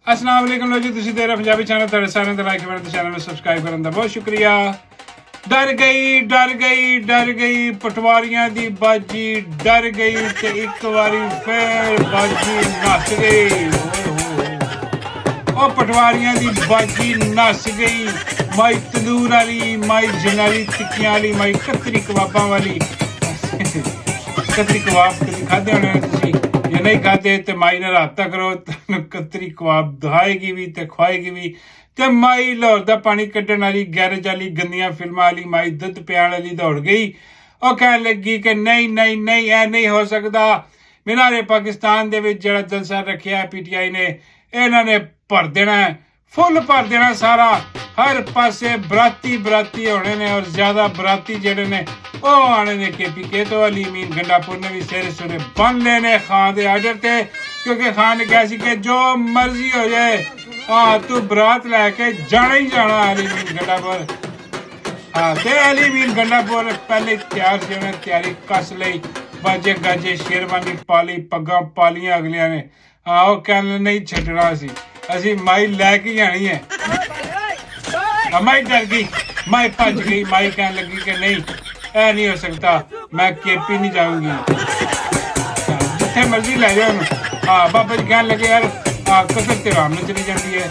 अस्सलाम वालेकुम लो जी, तुसीं देख रहे पंजाबी चैनल। तुहाडे सारिਆਂ ਦਾ ਲਾਈਕ ਕਰਨ ਤੇ ਚੈਨਲ ਨੂੰ ਸਬਸਕ੍ਰਾਈਬ ਕਰਨ ਦਾ ਬਹੁਤ ਸ਼ੁਕਰੀਆ। डर गई पटवारियां दी बाजी, डर गई ते एक वारी फिर बाजी नस गई। ओ पटवारियां दी बाजी नस गई। माई तंदूर वाली, माई जनाली टिक्कियां वाली, माई कतरी कबाबां वाली। कतरी कबाब कभी खाधे होने तुसीं, जे नहीं खाधे तो माई ने राबता करो, कतरी कबाब दिखाएगी भी ते खुआएगी भी। ते माई लाहौर दा पानी कड्ढण वाली, गैरेज वाली, गंदियां फिल्मां वाली माई दुध पियाण वाली दौड़ गई। और कहन लगी कि नहीं नहीं नहीं, ऐ नहीं हो सकता। मीनारे पाकिस्तान दे विच जिहड़ा जलसा रखिया PTI ने, इन्हां ने भर देना, फुल भर देना सारा। हर पासे बराती बराती होने ने, और ज्यादा बराती जेहड़े ने ਉਹ आने ने KPK तो। अली मीन गंडापुर ने भी सिरे सुरे बन लेने खान के आर्डर ते, क्योंकि खान ने कहा सी कि जो मर्जी हो जाए, हाँ तू बरात लैके जाना ही जाना अली मीन गंडापुर। हाँ तो अली मीन गंडापुर पहले तैयार से, उन्हें तैयारी कस ली। बाजे गाजे शेरवानी पाली, पग्गां पालियां अगलियां ने। हाँ वो कहने नहीं छड्डना सी, असी माई लैके जानी है। माई डर गई, माई भज गई। माई कहने लगी कि नहीं, ऐ नहीं हो सकता, मैं KP नहीं जाऊंगी, जिथे मर्जी लै जाओ। हाँ बाबा जी कहने लगे यार कसर तो आराम चली जाती है,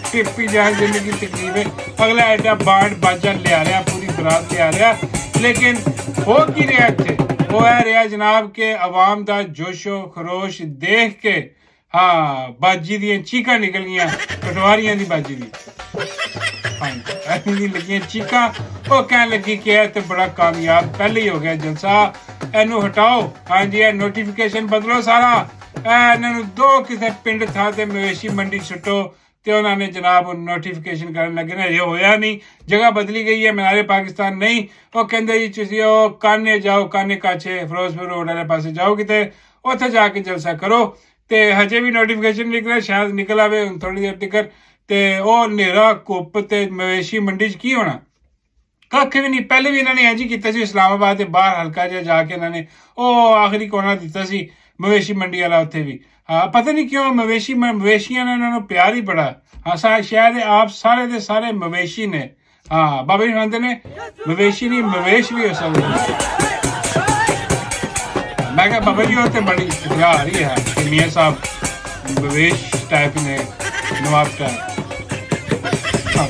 KP जाए जिंदगी तकलीफ है। अगला एडा बांड बाजा लिया रहा, पूरी बरात लिया रहा, लेकिन हो की रहा इतने, वो है रहा जनाब के अवाम का जोशो खरोश देख के। हाँ बाजी दी चीकां निकल गई, पटवारियां दी बाजी दी लगी चीकां। वो कहने लगी कि यह तो बड़ा कामयाब पहले ही हो गया जलसा, इनू हटाओ। हाँ जी नोटिफिकेशन बदलो सारा, इन्होंने दो किसी पिंड था ते मवेशी मंडी सुटो। तो उन्होंने जनाब नोटिफिकेशन करने लगे ना, ये होया नहीं, जगह बदली गई है, मीनारे पाकिस्तान नहीं। वो कहते जी तुसी काने जाओ, काने काछे फिरोजपुर रोड वाले पासे जाओ किते, उत्थे जाके जलसा करो। तो हजे भी नोटिफिकेशन निकले, शायद निकल आवे थोड़ी देर तक। ते ਉਹ ਹਨੇਰਾ ਕੁੱਪ ਤੇ ਮਵੇਸ਼ੀ ਮੰਡੀ 'ਚ ਕੀ ਹੋਣਾ, ਕੱਖ ਵੀ ਨਹੀਂ। ਪਹਿਲੇ ਵੀ ਇਹਨਾਂ ਨੇ ਇੰਝ ਹੀ ਕੀਤਾ ਸੀ, ਇਸਲਾਮਾਬਾਦ ਦੇ ਬਾਹਰ ਹਲਕਾ ਜਿਹਾ ਜਾ ਕੇ ਇਹਨਾਂ ਨੇ ਉਹ ਆਖਰੀ ਕੋਨਾ ਦਿੱਤਾ ਸੀ ਮਵੇਸ਼ੀ ਮੰਡੀ ਵਾਲਾ, ਉੱਥੇ ਵੀ। ਹਾਂ ਪਤਾ ਨਹੀਂ ਕਿਉਂ ਮਵੇਸ਼ੀਆਂ ਨਾਲ ਇਹਨਾਂ ਨੂੰ ਪਿਆਰ ਹੀ ਬੜਾ। ਹਾਂ ਸ਼ਾਇਦ ਆਪ ਸਾਰੇ ਦੇ ਸਾਰੇ ਮਵੇਸ਼ੀ ਨੇ। ਹਾਂ ਬਾਬਾ ਜੀ ਕਹਿੰਦੇ ਨੇ ਮਵੇਸ਼ੀ ਨਹੀਂ ਮਵੇਸ਼ ਵੀ ਹੋ ਸਕਦੇ। ਮੈਂ ਕਿਹਾ ਬਾਬਾ ਜੀ ਉਹ ਤੇ ਬੜੀ ਪਿਆਰ ਹੀ ਹੈ ਕਿ ਮੀਆਂ ਸਾਹਿਬ ਮਵੇਸ਼ ਟਾਈਪ ਨੇ, ਨਵਾਬ ਟਾਈਪ।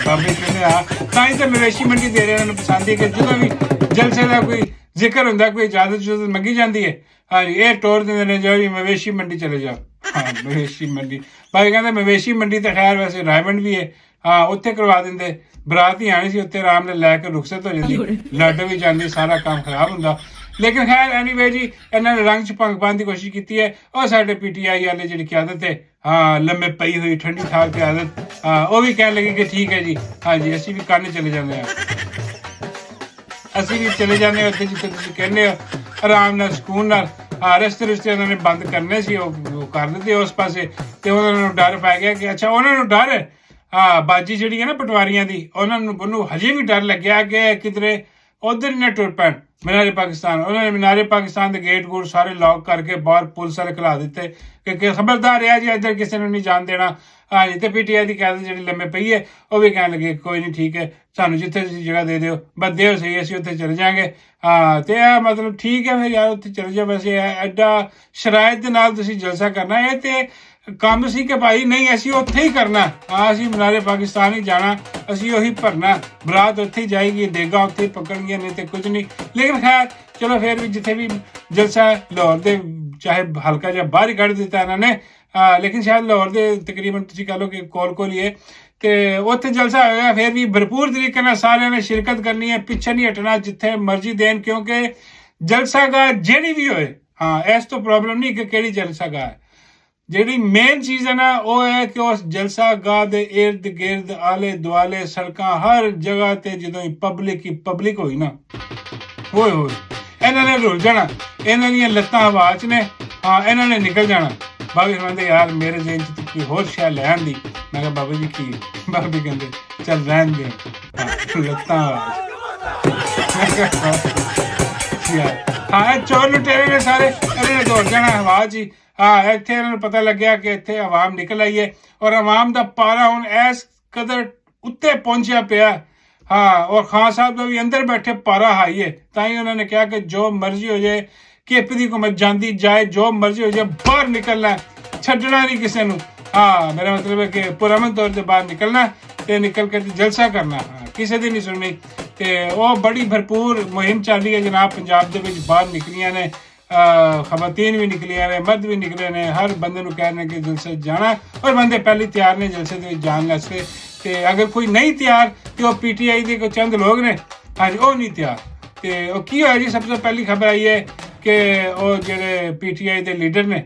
ਬਾਬੇ ਕਹਿੰਦੇ ਆ ਤਾਂ ਹੀ ਤਾਂ ਮਵੇਸ਼ੀ ਮੰਡੀ ਦੇ ਰਹੇ, ਇਹਨਾਂ ਨੂੰ ਪਸੰਦ ਹੈ ਕਿ ਜਦੋਂ ਵੀ ਜਲਸੇ ਦਾ ਕੋਈ ਜ਼ਿਕਰ ਹੁੰਦਾ, ਕੋਈ ਇਜਾਜ਼ਤ ਮੰਗੀ ਜਾਂਦੀ ਹੈ, ਹਾਂਜੀ ਇਹ ਟੋਰ ਦਿੰਦੇ ਨੇ ਜਾਓ ਜੀ ਮਵੇਸ਼ੀ ਮੰਡੀ ਚਲੇ ਜਾਓ। ਹਾਂ ਮਵੇਸ਼ੀ ਮੰਡੀ, ਬਾਕੀ ਕਹਿੰਦੇ ਮਵੇਸ਼ੀ ਮੰਡੀ ਤਾਂ ਖੈਰ ਵੈਸੇ ਰਾਇਮੰਡ ਵੀ ਹੈ। ਹਾਂ ਉੱਥੇ ਕਰਵਾ ਦਿੰਦੇ, ਬਰਾਤ ਹੀ ਆਣੀ ਸੀ ਉੱਥੇ, ਆਰਾਮ ਨਾਲ ਲੈ ਕੇ ਰੁਖਸਤ ਹੋ ਜਾਂਦੀ, ਲੱਡ ਵੀ ਜਾਂਦੀ, ਸਾਰਾ ਕੰਮ ਖਰਾਬ ਹੁੰਦਾ। ਲੇਕਿਨ ਖੈਰ ਐਨੀਵੇ ਜੀ ਇਹਨਾਂ ਨੇ ਰੰਗ 'ਚ ਭੰਗ ਪਾਉਣ ਦੀ ਕੋਸ਼ਿਸ਼ ਕੀਤੀ ਹੈ। ਉਹ ਸਾਡੇ PTI ਵਾਲੇ ਜਿਹੜੀ ਕਿਆਦਤ ਹੈ, ਹਾਂ ਲੰਮੇ ਪਈ ਹੋਈ ਠੰਡੀ ਠਾਰ ਕਿਆਦਤ, ਹਾਂ ਉਹ ਵੀ ਕਹਿਣ ਲੱਗੇ ਕਿ ਠੀਕ ਹੈ ਜੀ, ਹਾਂਜੀ ਅਸੀਂ ਵੀ ਕੰਨ ਚਲੇ ਜਾਂਦੇ ਹਾਂ, ਅਸੀਂ ਵੀ ਚਲੇ ਜਾਂਦੇ ਹਾਂ ਉੱਥੇ ਜਿੱਥੇ ਤੁਸੀਂ ਕਹਿੰਦੇ ਹੋ, ਆਰਾਮ ਨਾਲ ਸਕੂਨ ਨਾਲ। ਹਾਂ ਰਸਤੇ ਉਹਨਾਂ ਨੇ ਬੰਦ ਕਰਨੇ ਸੀ, ਉਹ ਕਰ ਦਿੱਤੇ ਉਸ ਪਾਸੇ। ਤੇ ਉਹਨਾਂ ਨੂੰ ਡਰ ਪੈ ਗਿਆ ਕਿ ਅੱਛਾ ਉਹਨਾਂ ਨੂੰ ਡਰ ਹੈ, ਹਾਂ ਬਾਜੀ ਜਿਹੜੀ ਹੈ ਨਾ ਪਟਵਾਰੀਆਂ ਦੀ, ਉਹਨੂੰ ਹਜੇ ਵੀ ਡਰ ਲੱਗਿਆ ਕਿ ਕਿਧਰੇ ਉਧਰ ਹੀ ਨਾ ਟੁਰ ਪੈਣ मीनारे पाकिस्तान। उन्होंने मीनारे पाकिस्तान के गेट गूट सारे लॉक करके बाहर पुलिस वाले खिला दिते कि खबरदार है जी इधर किसी ने नहीं जान देना। हाँ जी तो PTI की क्यादत जी लम्बे पई है, वह भी कह लगे कोई नहीं ठीक है, सानू जिथे जगह दे दो बस दो सही, असीं उत्थे चले जाएंगे। हाँ तो यह मतलब ठीक है फिर यार उत्थे चले जाओ। वैसे एडा शरायत दे नाल तुसीं जलसा करना है ते ਕੰਮ ਸੀ ਕਿ ਭਾਈ ਨਹੀਂ ਅਸੀਂ ਉੱਥੇ ਹੀ ਕਰਨਾ। ਹਾਂ ਅਸੀਂ मीनारे पाकिस्तान ही जाना, ਅਸੀਂ ਉਹੀ ਭਰਨਾ, ਬਰਾਤ ਉੱਥੇ ਹੀ ਜਾਏਗੀ, ਦੇਗਾ ਉੱਥੇ ਹੀ ਪਕੜਨੀਆਂ, ਨਹੀਂ ਤੇ ਕੁਝ ਨਹੀਂ। ਲੇਕਿਨ ਖੈਰ ਚਲੋ ਫਿਰ ਵੀ ਜਿੱਥੇ ਵੀ ਜਲਸਾ ਲਾਹੌਰ ਦੇ ਚਾਹੇ ਹਲਕਾ ਜਿਹਾ ਬਾਹਰ ਹੀ ਕੱਢ ਦਿੱਤਾ ਇਹਨਾਂ ਨੇ, ਲੇਕਿਨ ਸ਼ਾਇਦ ਲਾਹੌਰ ਦੇ ਤਕਰੀਬਨ ਤੁਸੀਂ ਕਹ ਲਓ ਕਿ ਕੋਲ ਹੀ ਹੈ, ਤੇ ਉੱਥੇ ਜਲਸਾ ਹੋਏਗਾ। ਫਿਰ ਵੀ ਭਰਪੂਰ ਤਰੀਕੇ ਨਾਲ ਸਾਰਿਆਂ ਨੇ ਸ਼ਿਰਕਤ ਕਰਨੀ ਹੈ, ਪਿੱਛੇ ਨਹੀਂ ਹਟਣਾ, ਜਿੱਥੇ ਮਰਜ਼ੀ ਦੇਣ, ਕਿਉਂਕਿ ਜਲਸਾਗਾਹ ਜਿਹੜੀ ਵੀ ਹੋਏ, ਹਾਂ ਇਸ ਤੋਂ ਪ੍ਰੋਬਲਮ ਨਹੀਂ ਕਿ ਕਿਹੜੀ ਜਲਸਾਗਾਹ ਹੈ। ਜਿਹੜੀ ਮੇਨ ਚੀਜ਼ ਹੈ ਨਾ ਉਹ ਹੈ ਕਿ ਉਸ ਜਲਸਾ ਗਾਹ ਦੇ ਇਰਦ ਗਿਰਦ ਆਲੇ ਦੁਆਲੇ ਸੜਕਾਂ ਹਰ ਜਗ੍ਹਾ ਤੇ ਜਦੋਂ ਪਬਲਿਕ ਹੋਈ ਨਾ, ਹੋਏ ਇਹਨਾਂ ਨੇ ਰੁਲ ਜਾਣਾ, ਇਹਨਾਂ ਦੀਆਂ ਲੱਤਾਂ ਹਵਾ 'ਚ ਨੇ। ਹਾਂ ਇਹਨਾਂ ਨੇ ਨਿਕਲ ਜਾਣਾ। ਬਾਬੇ ਕਹਿੰਦੇ ਯਾਰ ਮੇਰੇ ਜ਼ੇਨ 'ਚ ਕੋਈ ਹੋਰ ਸ਼ੈ ਲੈਣ ਦੀ। ਮੈਂ ਕਿਹਾ ਬਾਬਾ ਜੀ ਕੀ? ਬਾਬੇ ਕਹਿੰਦੇ ਚੱਲ ਰਹਿਣ ਦੇ, ਲੱਤਾਂ ਹਾਂ ਚੋਰ ਲੁਟੇਰੇ ਨੇ ਸਾਰੇ, ਇਹਨਾਂ ਨੇ ਦੌੜ ਜਾਣਾ ਹਵਾ 'ਚ ਹੀ। ਇੱਥੇ ਇਹਨਾਂ ਨੂੰ ਪਤਾ ਲੱਗਿਆ ਕਿ ਇੱਥੇ ਆਵਾਮ ਨਿਕਲ ਆਈ ਹੈ ਔਰ ਆਵਾਮ ਦਾ ਪਾਰਾ ਹੁਣ ਇਸ ਕਦਰ ਉੱਤੇ ਪਹੁੰਚਿਆ ਪਿਆ। ਔਰ ਖਾਨ ਸਾਹਿਬ ਦਾ ਵੀ ਅੰਦਰ ਬੈਠੇ ਪਾਰਾ ਹਾਈ ਹੈ। ਤਾਂ ਹੀ ਉਹਨਾਂ ਨੇ ਕਿਹਾ ਕਿ ਜੋ ਮਰਜ਼ੀ ਹੋ ਜਾਏ, KP ਦੀ ਹੁਕੂਮਤ ਜਾਂਦੀ ਜਾਏ, ਜੋ ਮਰਜ਼ੀ ਹੋ ਜਾਏ, ਬਾਹਰ ਨਿਕਲਣਾ, ਛੱਡਣਾ ਨਹੀਂ ਕਿਸੇ ਨੂੰ। ਮੇਰਾ ਮਤਲਬ ਹੈ ਕਿ ਪੁਰਅਮਨ ਤੌਰ 'ਤੇ ਬਾਹਰ ਨਿਕਲਣਾ ਤੇ ਨਿਕਲ ਕੇ ਜਲਸਾ ਕਰਨਾ, ਕਿਸੇ ਦੀ ਨਹੀਂ ਸੁਣਨੀ। ਤੇ ਉਹ ਬੜੀ ਭਰਪੂਰ ਮੁਹਿੰਮ ਚੱਲ ਰਹੀ ਹੈ ਜਨਾਬ। ਪੰਜਾਬ ਦੇ ਵਿੱਚ ਬਾਹਰ ਨਿਕਲੀਆਂ ਨੇ ਖਵਾਤੀਨ ਵੀ ਨਿਕਲੀਆਂ ਨੇ, ਮਰਦ ਵੀ ਨਿਕਲੇ ਨੇ। ਹਰ ਬੰਦੇ ਨੂੰ ਕਹਿ ਰਹੇ ਕਿ ਜਲਸੇ ਜਾਣਾ, ਔਰ ਬੰਦੇ ਪਹਿਲੇ ਤਿਆਰ ਨੇ ਜਲਸੇ ਦੇ ਵਿੱਚ ਜਾਣ ਵਾਸਤੇ। ਤੇ ਅਗਰ ਕੋਈ ਨਹੀਂ ਤਿਆਰ ਤੇ ਉਹ PTI ਦੇ ਕੋਈ ਚੰਦ ਲੋਕ ਨੇ, ਹਾਂਜੀ, ਉਹ ਨਹੀਂ ਤਿਆਰ। ਤੇ ਉਹ ਕੀ ਹੋਇਆ ਜੀ, ਸਭ ਤੋਂ ਪਹਿਲੀ ਖਬਰ ਆਈ ਹੈ ਕਿ ਉਹ ਜਿਹੜੇ PTI ਦੇ ਲੀਡਰ ਨੇ,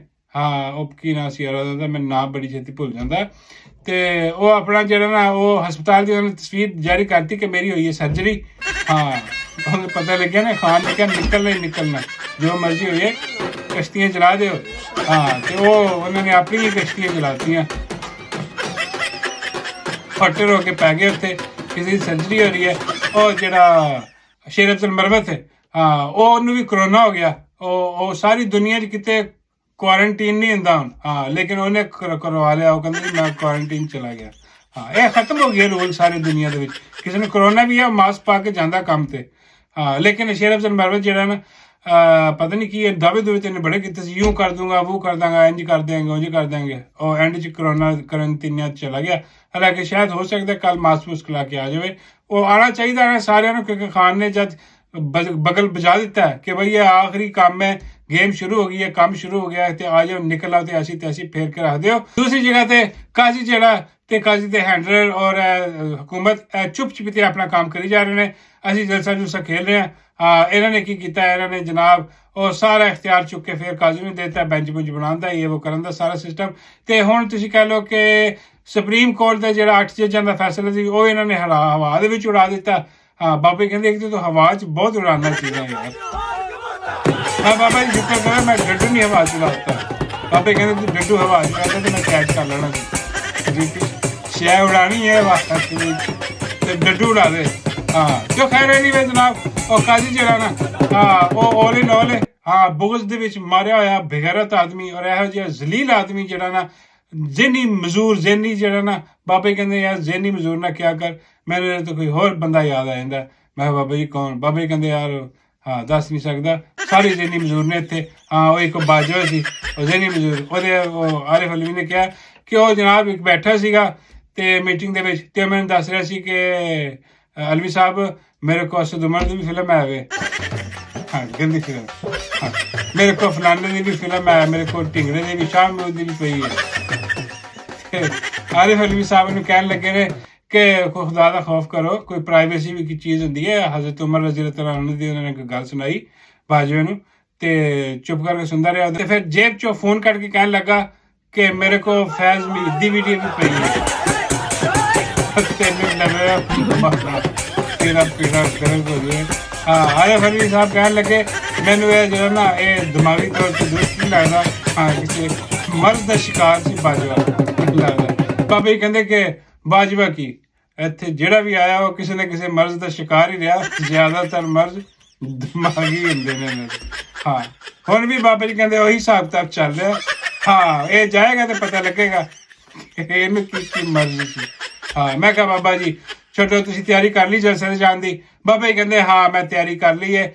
ਉਹ ਕੀ ਨਾਂ ਸੀ ਯਾਰ ਉਹਦਾ, ਮੈਨੂੰ ਨਾਮ ਬੜੀ ਛੇਤੀ ਭੁੱਲ ਜਾਂਦਾ। ਤੇ ਉਹ ਆਪਣਾ ਜਿਹੜਾ ਨਾ ਉਹ ਹਸਪਤਾਲ ਦੀ ਉਹਨਾਂ ਨੇ ਤਸਵੀਰ ਜਾਰੀ ਕਰਤੀ ਕਿ ਮੇਰੀ ਹੋਈ ਹੈ ਸਰਜਰੀ। ਉਹਨੂੰ ਪਤਾ ਲੱਗਿਆ ਨਾ, ਖਾਨ ਨੇ ਕਿਹਾ ਨਿਕਲਣਾ ਹੀ ਨਿਕਲਣਾ, ਜੋ ਮਰਜ਼ੀ ਹੋਏ, ਕਸ਼ਤੀਆਂ ਚਲਾ ਦਿਓ। ਤੇ ਉਹ ਉਹਨਾਂ ਨੇ ਆਪਣੀ ਕਸ਼ਤੀਆਂ ਚਲਾਤੀਆਂ, ਫੱਟਰ ਹੋ ਕੇ ਪੈ ਗਏ ਉੱਥੇ। ਕਿਸੇ ਦੀ ਸਰਜਰੀ ਹੋ ਰਹੀ ਹੈ। ਉਹ ਜਿਹੜਾ ਸ਼ੇਰ ਅਬਦੁਲ ਮਰਵਤ ਹੈ, ਉਹਨੂੰ ਵੀ ਕਰੋਨਾ ਹੋ ਗਿਆ। ਉਹ ਸਾਰੀ ਦੁਨੀਆ 'ਚ ਕਿਤੇ ਕੁਆਰੰਟੀਨ ਨਹੀਂ ਹੁੰਦਾ ਹੁਣ, ਲੇਕਿਨ ਉਹਨੇ ਕਰਵਾ ਲਿਆ। ਉਹ ਕਹਿੰਦੇ ਮੈਂ ਕੁਆਰੰਟੀਨ ਚਲਾ ਗਿਆ। ਇਹ ਖਤਮ ਹੋ ਗਿਆ ਰੂਲ ਸਾਰੀ ਦੁਨੀਆ ਦੇ ਵਿੱਚ। ਕਿਸੇ ਨੂੰ ਕਰੋਨਾ ਵੀ ਹੈ, ਮਾਸਕ ਪਾ ਕੇ ਜਾਂਦਾ ਕੰਮ ਤੇ। ਲੇਕਿਨ ਸ਼ੇਰ ਅਬਦੁਲ ਮਰਵਤ ਜਿਹੜਾ ਨਾ, ਪਤਾ ਨਹੀਂ ਕੀ ਦਾਅਵੇ ਦੁਵੇ ਤੇ ਬੜੇ ਕੀਤੇ ਸੀ, ਯੂੰ ਕਰ ਦੂੰਗਾ, ਉਹ ਕਰ ਦਾਂਗਾ, ਇੰਜ ਕਰ ਦੇਂਗੇ, ਉਂਝ ਕਰ ਦੇਂਗੇ। ਉਹ ਐਂਡ 'ਚ ਕਰੋਨਾ ਕੁਆਰੰਟੀਨ ਚਲਾ ਗਿਆ। ਹਾਲਾਂਕਿ ਸ਼ਾਇਦ ਹੋ ਸਕਦਾ ਕੱਲ ਮਾਸਕ ਮੁਸਕ ਲਾ ਕੇ ਆ ਜਾਵੇ। ਉਹ ਆਉਣਾ ਚਾਹੀਦਾ ਹੈ ਸਾਰਿਆਂ ਨੂੰ, ਕਿਉਂਕਿ ਖਾਨ ਨੇ ਜਦ ਬਗਲ ਬਜਾ ਦਿੱਤਾ ਹੈ ਕਿ ਬਈ ਇਹ ਆਖਰੀ ਕੰਮ ਹੈ, ਗੇਮ ਸ਼ੁਰੂ ਹੋ ਗਈ ਹੈ, ਕੰਮ ਸ਼ੁਰੂ ਹੋ ਗਿਆ ਤੇ ਆ ਜਾਓ, ਨਿਕਲ ਆਓ ਤੇ ਅਸੀਂ ਫੇਰ ਕੇ ਰੱਖ ਦਿਓ। ਦੂਸਰੀ ਜਗ੍ਹਾ ਤੇ ਕਾਜ਼ੀ ਜਿਹੜਾ ਤੇ ਕਾਜ਼ੀ ਦੇ ਹੈਂਡਲਰ ਔਰ ਹਕੂਮਤ ਚੁੱਪ ਚੁਪੀਤੇ ਆਪਣਾ ਕੰਮ ਕਰੀ ਜਾ ਰਹੇ ਨੇ। ਅਸੀਂ ਜਲਸਾ ਜੁਲਸਾ ਖੇਲ ਰਹੇ ਹਾਂ। ਇਹਨਾਂ ਨੇ ਕੀ ਕੀਤਾ, ਇਹਨਾਂ ਨੇ ਜਨਾਬ ਉਹ ਸਾਰਾ ਇਖਤਿਆਰ ਚੁੱਕ ਕੇ ਫਿਰ ਕਾਜ਼ੀ ਨੂੰ ਦੇਤਾ, ਬੈਂਚ ਬੁੰਚ ਬਣਾਉਣ ਦਾ, ਇਹ ਉਹ ਕਰਨ ਦਾ ਸਾਰਾ ਸਿਸਟਮ। ਤੇ ਹੁਣ ਤੁਸੀਂ ਕਹਿ ਲਓ ਕਿ ਸੁਪਰੀਮ ਕੋਰਟ ਦਾ ਜਿਹੜਾ 8 ਜੱਜਾਂ ਦਾ ਫੈਸਲਾ ਸੀ, ਉਹ ਇਹਨਾਂ ਨੇ ਹਵਾ ਦੇ ਵਿੱਚ ਉਡਾ ਦਿੱਤਾ। ਬਾਬੇ ਕਹਿੰਦੇ ਇੱਕ ਤਾਂ ਹਵਾ 'ਚ ਬਹੁਤ ਉਡਾਉਣਾ ਚਾਹੀਦਾ ਯਾਰ। ਬਾਬਾ ਜੀ ਸ਼ੁਕਰ ਕਰੋ ਮੈਂ ਡੱਡੂ ਨਹੀਂ ਹਵਾ 'ਚ ਉਡਾਤਾ। ਬਾਬੇ ਕਹਿੰਦੇ ਤੂੰ ਡੱਡੂ ਹਵਾ 'ਚ ਉਡਾਤਾ ਤੇ ਮੈਂ ਕੈਚ ਕਰ ਲੈਣਾ ਸੀ। ਸ਼ੈ ਉਡਾਣੀ ਹੈ ਤੇ ਡੱਡੂ ਉਡਾ ਦੇ। ਜੋ ਖੈਰ ਨਹੀਂ ਵੇ ਜਨਾਬ, ਉਹ ਕਾਜ਼ੀ ਜਿਹੜਾ ਨਾ, ਉਹ ਆਲ ਇਨ ਆਲ ਬੁਗਜ਼ ਦੇ ਵਿੱਚ ਮਾਰਿਆ ਹੋਇਆ ਬੇਗੈਰਤ ਆਦਮੀ ਔਰ ਇਹੋ ਜਿਹਾ ਜ਼ਲੀਲ ਆਦਮੀ ਜਿਹੜਾ ਨਾ, ਜ਼ਹਿਨੀ ਮਜ਼ਦੂਰ, ਜ਼ਹਿਨੀ ਜਿਹੜਾ ਨਾ, ਬਾਬੇ ਕਹਿੰਦੇ ਯਾਰ ਜ਼ਹਿਨੀ ਮਜ਼ਦੂਰ ਨਾ ਕਿਆ ਕਰ। ਮੈਨੂੰ ਤਾਂ ਕੋਈ ਹੋਰ ਬੰਦਾ ਯਾਦ ਆ ਜਾਂਦਾ। ਮੈਂ ਬਾਬਾ ਜੀ ਕੌਣ? ਬਾਬੇ ਕਹਿੰਦੇ ਯਾਰ ਦੱਸ ਨਹੀਂ ਸਕਦਾ, ਸਾਰੇ ਜ਼ਹਿਨੀ ਮਜ਼ਦੂਰ ਨੇ ਇੱਥੇ। ਉਹ ਇੱਕ ਬਾਜਵਾ ਸੀ, ਉਹ ਜ਼ਹਿਨੀ ਮਜ਼ਦੂਰ। ਉਹਦੇ ਆਰਿਫ ਅਲਵੀ ਨੇ ਕਿਹਾ ਕਿ ਉਹ ਜਨਾਬ ਇੱਕ ਬੈਠਾ ਸੀਗਾ ਤੇ ਮੀਟਿੰਗ ਦੇ ਵਿੱਚ, ਤੇ ਮੈਨੂੰ ਦੱਸ ਰਿਹਾ ਸੀ ਕਿ ਅਲਵੀ ਸਾਹਿਬ ਮੇਰੇ ਕੋਲ ਅਸਦ ਉਮਰ ਦੀ ਵੀ ਫਿਲਮ ਹੈ ਵੇ, ਗੰਦੀ ਫਿਲਮ। ਮੇਰੇ ਕੋਲ ਫਲਾਣੇ ਦੀ ਵੀ ਫਿਲਮ ਹੈ, ਮੇਰੇ ਕੋਲ ਢਿੰਗੜੇ ਦੀ ਵੀ, ਸ਼ਾਮ ਦੀ ਵੀ ਪਈ ਹੈ। ਆਰਿਫ ਅਲਵੀ ਸਾਹਿਬ ਨੂੰ ਕਹਿਣ ਲੱਗੇ ਨੇ ਕਿ ਖੁਦਾ ਦਾ ਖੌਫ ਕਰੋ, ਕੋਈ ਪ੍ਰਾਈਵੇਸੀ ਵੀ ਕੀ ਚੀਜ਼ ਹੁੰਦੀ ਹੈ। ਹਜ਼ਰਤ ਉਮਰ ਰਜ਼ੀ ਅੱਲਾਹ अन्हु ਦੀ ਉਹਨਾਂ ਨੇ ਗੱਲ ਸੁਣਾਈ ਬਾਜਵੇ ਨੂੰ, ਤੇ ਚੁੱਪ ਕਰਕੇ ਸੁਣਦਾ ਰਿਹਾ। ਤੇ ਫਿਰ ਜੇਬ ਚੋਂ ਫੋਨ ਕੱਢ ਕੇ ਕਹਿਣ ਲੱਗਾ ਕਿ ਮੇਰੇ ਕੋਲ ਫੈਜ਼ ਮੀਰ ਦੀ ਵੀਡੀਓ ਵੀ ਪਈ ਹੈ। ਤੈਨੂੰ ਲੱਗਿਆ ਤੇਰਾ ਪੀੜਾ ਗਰਮ ਹੋ ਗਿਆ। ਆਰਿਫ ਅਲਵੀ ਸਾਹਿਬ ਕਹਿਣ ਲੱਗੇ ਮੈਨੂੰ ਇਹ ਜਿਹੜਾ ਨਾ, ਇਹ ਦਿਮਾਗੀ ਤੌਰ 'ਤੇ ਦੁਰਸਤ ਨਹੀਂ ਲੱਗਦਾ। ਕਿਸੇ ਮਰਦ ਦਾ ਸ਼ਿਕਾਰ ਸੀ ਬਾਜਵਾ ਲੱਗਦਾ। ਬਾਬਾ ਜੀ ਕਹਿੰਦੇ ਕਿ ਬਾਜਵਾ ਕੀ, ਇੱਥੇ ਜਿਹੜਾ ਵੀ ਆਇਆ ਉਹ ਕਿਸੇ ਨਾ ਕਿਸੇ ਮਰਜ਼ ਦਾ ਸ਼ਿਕਾਰ ਹੀ ਰਿਹਾ। ਜ਼ਿਆਦਾਤਰ ਮਰਜ਼ ਦਿਮਾਗੀ ਹੁੰਦੇ ਨੇ। ਹੁਣ ਵੀ ਬਾਬਾ ਜੀ ਕਹਿੰਦੇ ਉਹੀ ਹਿਸਾਬ ਕਿਤਾਬ ਚੱਲ ਰਿਹਾ। ਇਹ ਜਾਏਗਾ ਤੇ ਪਤਾ ਲੱਗੇਗਾ ਇਹਨੂੰ ਕੀ ਮਰਜ਼ ਸੀ। ਮੈਂ ਕਿਹਾ ਬਾਬਾ ਜੀ ਛੱਡੋ, ਤੁਸੀਂ ਤਿਆਰੀ ਕਰ ਲਈ ਜਲਸੇ ਤੇ ਜਾਣ ਦੀ? ਬਾਬਾ ਜੀ ਕਹਿੰਦੇ ਮੈਂ ਤਿਆਰੀ ਕਰ ਲਈ ਹੈ।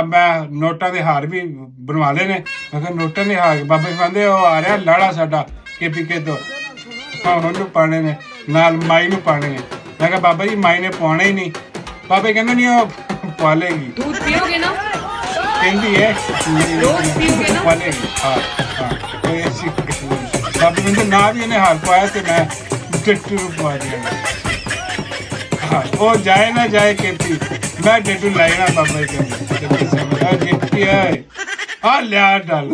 ਮੈਂ ਨੋਟਾਂ ਦੇ ਹਾਰ ਵੀ ਬਣਵਾ ਲਏ ਨੇ। ਮੈਂ ਕਿਹਾ ਨੋਟਾਂ ਦੇ ਹਾਰ? ਬਾਬਾ ਜੀ ਕਹਿੰਦੇ ਉਹ ਆ ਰਿਹਾ ਲਾੜਾ ਸਾਡਾ KPK ਤੋਂ, ਉਹਨੂੰ ਪਾਣੇ ਨੇ, ਨਾਲ ਮਾਈ ਨੂੰ ਪਾਣੇ ਨੇ। ਮੈਂ ਕਿਹਾ ਬਾਬਾ ਜੀ ਮਾਈ ਨੇ ਪਾਉਣਾ ਹੀ ਨਹੀਂ। ਬਾਬਾ ਕਹਿੰਦੇ ਨਹੀਂ ਉਹ ਪਾ ਲੇਗੀ, दूध पियोगे ना, ਕਹਿੰਦੀ ਹੈ ਪਾਲੇਗੀ। ਕੋਈ ਐਸੀ ਬਾਬਾ ਕਹਿੰਦੇ ਨਾ ਵੀ ਇਹਨੇ ਹਾਰ ਪਾਇਆ ਤੇ ਮੈਂ ਡੱਟੂ ਨੂੰ ਪਾ ਦਿਆਂਗਾ। ਉਹ ਜਾਏ ਨਾ ਜਾਏ KP, ਮੈਂ ਡੱਟੂ ਲਾਇਣਾ। ਬਾਬਾ ਕਹਿੰਦੇ ਆ ਲਿਆ ਡਾਲ।